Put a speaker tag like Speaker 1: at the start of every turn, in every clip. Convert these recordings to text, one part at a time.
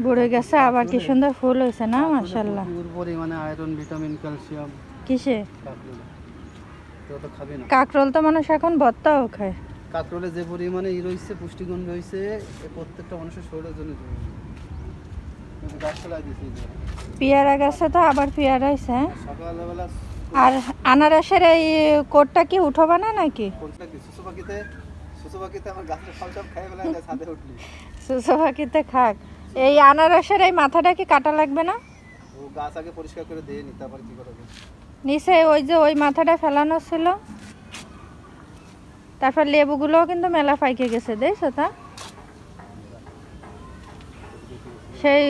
Speaker 1: বুড়ে গেছে আবার কি সুন্দর ফুল হয়েছে না মাশাআল্লাহ।
Speaker 2: প্রচুর পরিমাণে আয়রন, ভিটামিন, ক্যালসিয়াম।
Speaker 1: কিসে?
Speaker 2: কাকরোলে। তো খাবে না।
Speaker 1: কাকরোল তো মানুষ এখন ভর্তাও খায়।
Speaker 2: কাকরোলে যে পরিমাণে রয়েছে, পুষ্টিগুণ রয়েছে, প্রত্যেকটা মানুষের শরীরের জন্য জরুরি। কিন্তু গাছ ফেলাই দিয়েছি যে।
Speaker 1: পেয়ারা গাছে তো আবার পেয়ারা হয়েছে।
Speaker 2: সকালবেলা
Speaker 1: আর আনারসের এই কোটটা কি উঠোবা না নাকি?
Speaker 2: কোনটা কি সুসু পাখিতে আমার গাছের ফল সব খাই ফেলা যায় ছাদে উঠলি।
Speaker 1: সুসু পাখিতে খাক। এই আনারসের এই মাথাটা কি কাটা লাগবে না?
Speaker 2: ও গাছ আগে পরিষ্কার করে দিয়ে নি, তারপর কি করবে?
Speaker 1: নিচে ওই যে ওই মাথাটা ফেলানো ছিল। তারপর লেবুগুলোও কিন্তু মেলা পাইকে গেছে, দেখছো তা? সেই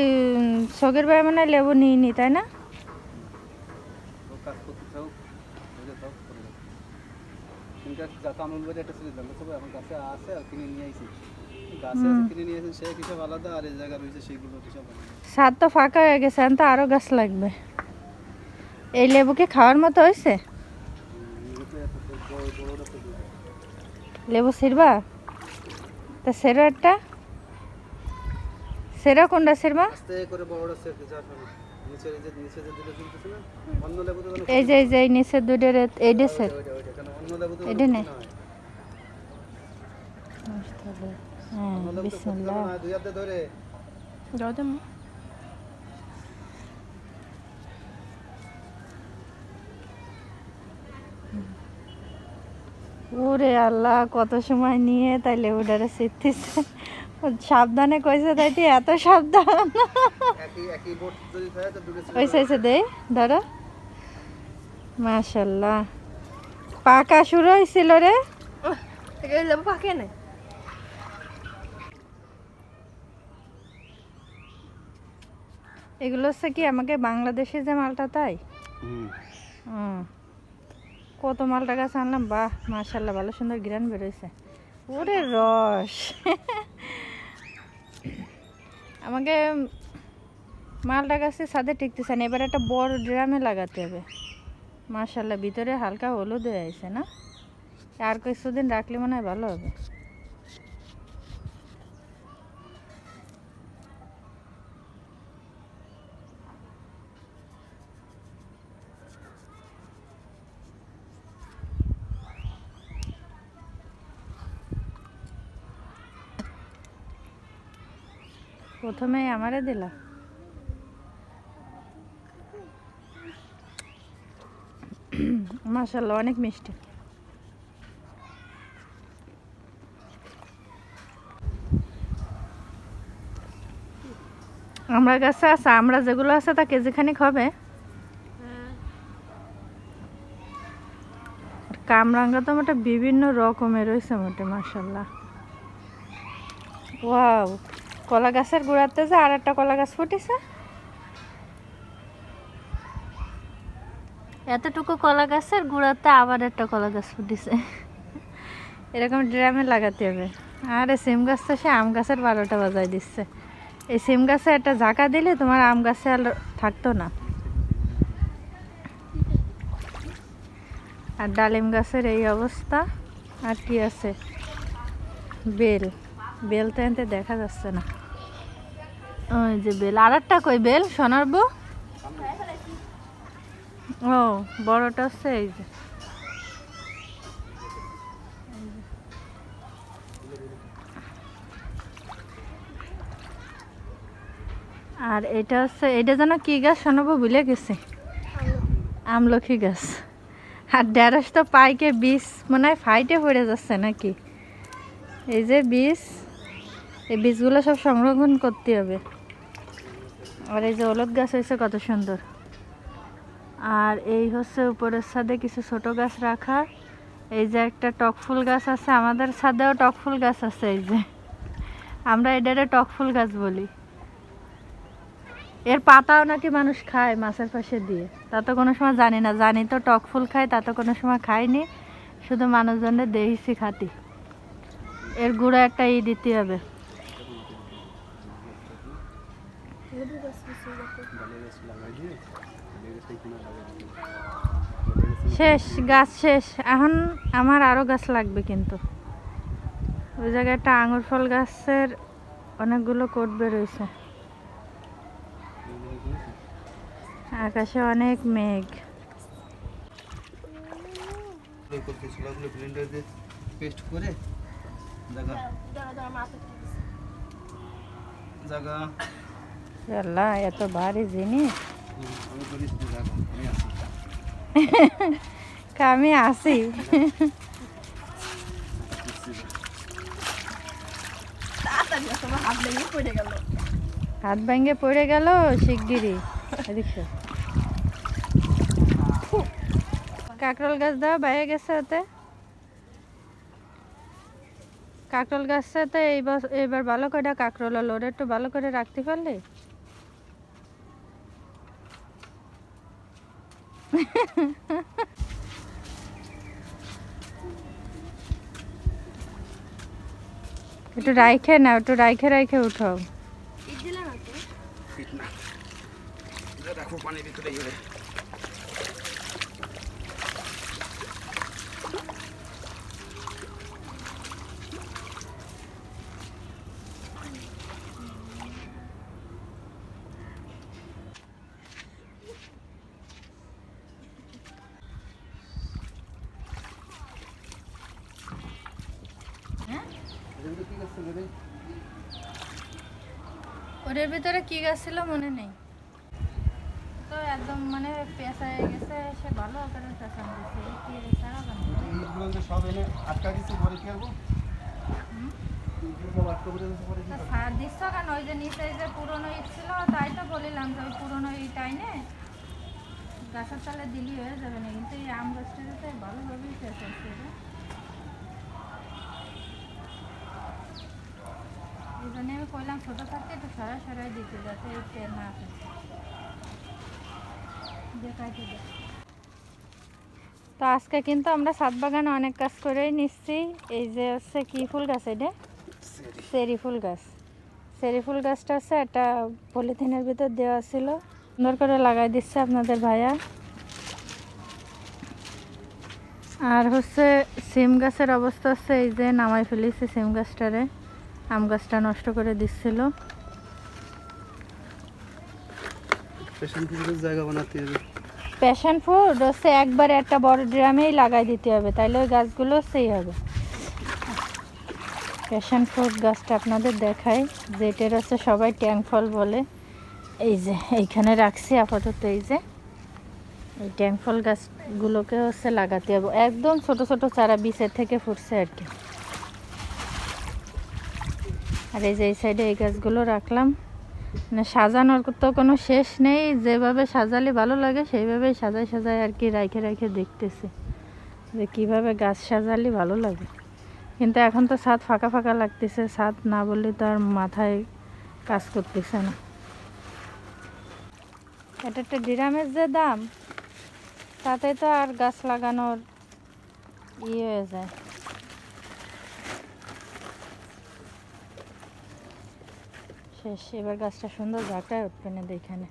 Speaker 1: সগের ভাই মানে লেবু নিইনি তাই না?
Speaker 2: ও কাজ করতে চাও, বুঝে দাও, করে দাও। কিন্তু যত আমল বলে একটা ছিল জানতো সবাই আমার কাছে আছে আর কিনে নিয়ে আইছি। গাছে আছে কিনে নিয়ে এসেছেন, সে হিসাব আলাদা, আর এই জায়গা রয়েছে সেইগুলো হিসাব আলাদা।
Speaker 1: ছাদ তো ফাঁকা হয়ে গেছে, এখন তো আরো গাছ লাগবে। এই লেবু কি খাওয়ার মতো হয়েছে? লেবু ছিড়বা? তা সেরো একটা, সেরো কোনটা ছিড়বা?
Speaker 2: আস্তে করে বড় সেট যা সব নিচে যে দুটো ঝুলতেছে না, অন্য লেবু তো
Speaker 1: এই যে এই নিচের দুইটার এইটা সেট,
Speaker 2: ওইটা কেন অন্য লেবু তো
Speaker 1: এটা নে।
Speaker 2: না হয়।
Speaker 1: হ্যাঁ
Speaker 2: অন্য লেবু তো
Speaker 1: বিসমিল্লাহ।
Speaker 2: না, দুই হাতে ধরে
Speaker 1: দাও তো। ওরে আল্লাহ, কত সময় নিয়ে তাই লেবুটারে ছিটতেছে। সাবধানে কইছে তাইতে এত সাবধান।
Speaker 2: একই বোট যদি থাকে তো দুটো
Speaker 1: হইছে দে, ধরো। মাশাআল্লাহ, পাকা শুরু হয়েছিল রে।
Speaker 3: লেবু পাকে না।
Speaker 1: এগুলো হচ্ছে কি আমাকে বাংলাদেশে যে মালটা তাই? কত মালটা গাছ আনলাম, বাহ মাশাআল্লাহ, ভালো সুন্দর ঘ্রাণ বেরোইছে। ওরে রস। আমাকে মালটা গাছে ছাদে টিকতেছে না, এবার একটা বড় ড্রামে লাগাতে হবে। মাশাআল্লাহ, ভিতরে হালকা হলুদ হয়ে আছে না? আর কিছুদিন রাখলে মনে হয় ভালো হবে। প্রথমে আমারে দিলা। মাশাআল্লাহ, অনেক মিষ্টি। আমরা গাছে আছে, আমরা যেগুলো আছে তা কেজিখানিক হবে। কামরাঙ্গা তো মোটে বিভিন্ন রকমের রয়েছে মোটে, মাশাআল্লাহ। ওয়াও, কলা গাছের গোড়াতে যে আর একটা কলা গাছ ফুটেছে। এতটুকু কলা গাছের গোড়াতে আবার একটা কলা গাছ ফুটেছে। এরকম ড্রামে লাগাতে হবে। আর এই সিম গাছ তো সে আম গাছের 12টা বাজায় দিচ্ছে। এই সিম গাছে একটা ঝাঁকা দিলে তোমার আম গাছে আর থাকতো না। আর ডালিম গাছের এই অবস্থা। আর কি আছে, বেল, বেল তো এনতে দেখা যাচ্ছে না। ওই যে বেল, আর একটা কই বেল সোনার বউ? ও বড়টা হচ্ছে এই যে। আর এটা হচ্ছে, এটা যেন কি গাছ শোনাবো ভুলে গেছে। আমলকি গাছ। আর ঢেঁড়স তো পাইকে বীজ মনে হয় ফাইটে পড়ে যাচ্ছে নাকি? এই যে বীজ, এই বীজগুলো সব সংরক্ষণ করতে হবে। আর এই যে হলুদ গাছ হয়েছে কত সুন্দর। আর এই হচ্ছে উপরের ছাদে কিছু ছোট গাছ রাখা। এই যে একটা টক ফুল গাছ আছে, আমাদের ছাদেও টক ফুল গাছ আছে। এই যে আমরা এটারে টক ফুল গাছ বলি। এর পাতাও নাকি মানুষ খায় মাছের পাশে দিয়ে, তা তো কোনো সময় জানি না। জানি তো টক ফুল খায়, তা তো কোনো সময় খাইনি, শুধু মানুষজনের দেখেছি খাতি। এর গুঁড়ো একটা দিতে হবে। শেষ গাছ শেষ, এখন আমার আরো গাছ লাগবে। কিন্তু ওই জায়গায় একটা আঙুর ফল গাছের অনেকগুলো কোট বেরোইছে। আকাশে অনেক মেঘ।
Speaker 2: করতে ছোলাগুলো ব্লেন্ডার দিয়ে পেস্ট করে জায়গা জায়গা
Speaker 1: আল্লাহ, এত ভারী জিনিস।
Speaker 2: আমি করিস না, জায়গা আমি আছি।
Speaker 1: আমি আসি।
Speaker 3: তাড়াতাড়ি আসো, আমার হাত ভেঙে পড়ে গেল।
Speaker 1: হাত ভেঙে পড়ে গেল শিগগিরই। এদিকে কাকরোল গাছ দেওয়া বাইরে গেছে ওতে। কাকরোল গাছটাতে এবার ভালো করে কাকরোল হলো, ওরা একটু ভালো করে রাখতে পারলে। একটু রাইখে না, একটু রাইখে রাইখে উঠাও।
Speaker 3: ইট দিলে না তো?
Speaker 2: ঠিক না, এটা রাখো পানির ভিতরে ইয়ে। এগুলো কি গাছ ছিল রে?
Speaker 1: ওদের ভিতরে কি গাছ ছিল মনে নেই তো, একদম মানে পেঁচা হয়ে গেছে। সে ভালো করে পেঁচা দিচ্ছে, কি ছাড়া বানাবে।
Speaker 2: ইটগুলো যে সব এনে আটকা দিচ্ছে, পরে কি করবো? ইটগুলো সব আটকা পড়ে গেছে, পরে কি করবো?
Speaker 1: সার দিচ্ছ কেন? ওই যে নিচে যে পুরোনো ইট ছিল, তাই তো বলিলাম যে ওই পুরোনো ইট আইনে গাছের তলে দিলি হয়ে যাবে না। কিন্তু এই আম গাছটাতে তো ভালোভাবেই পেঁচাচ্ছে রে। এই জন্য আমি কইলাম ছোটো থাকতে একটু সরাই সরাই দিতে, যাতে এই পেয়ে না পেঁচে। দেখাইতে দে। তো আজকে কিন্তু আমরা ছাদ বাগানে অনেক কাজ করেই নিচ্ছি। এই যে হচ্ছে কি ফুল গাছ, এটা চেরি ফুল গাছ। চেরি ফুল গাছটা হচ্ছে একটা পলিথিনের ভিতর দেওয়া ছিল, সুন্দর করে লাগাই দিচ্ছে আপনাদের ভাইয়া। আর হচ্ছে সিম গাছের অবস্থা হচ্ছে এই যে নামাই ফেলেছি সিম গাছটারে, আম গাছটা নষ্ট করে দিচ্ছিল।
Speaker 2: পেশেন্ট ফুলের জায়গা বানাতে হবে।
Speaker 1: প্যাশন ফ্রুট হচ্ছে একবারে একটা বড় ড্রামেই লাগাই দিতে হবে, তাইলে ওই গাছগুলো সেই হবে। প্যাশন ফ্রুট গাছটা আপনাদের দেখাই, যেটার হচ্ছে সবাই ট্যাং ফল বলে। এই যে এইখানে রাখছি আপাতত। এই যে এই ট্যাং ফল গাছগুলোকে হচ্ছে লাগাতে হবে, একদম ছোট ছোট চারা বীজের থেকে ফুটছে আর কি। আর এই যে এই সাইডে এই গাছগুলো রাখলাম, মানে সাজানোর তো কোনো শেষ নেই, যেভাবে সাজালে ভালো লাগে সেইভাবেই সাজাই সাজাই আর কি রাইখে রাইখে দেখতেছি যে কীভাবে গাছ সাজালে ভালো লাগে। কিন্তু এখন তো ছাদ ফাঁকা ফাঁকা লাগতেছে, ছাদ না বললে তো আর মাথায় কাজ করতেছে না। এটা একটা ড্রামের যে দাম, তাতে তো আর গাছ লাগানোর হয়ে যায়। শেষ, এবার গাছটা সুন্দর ঝাঁকায় উঠবে না, এইখানে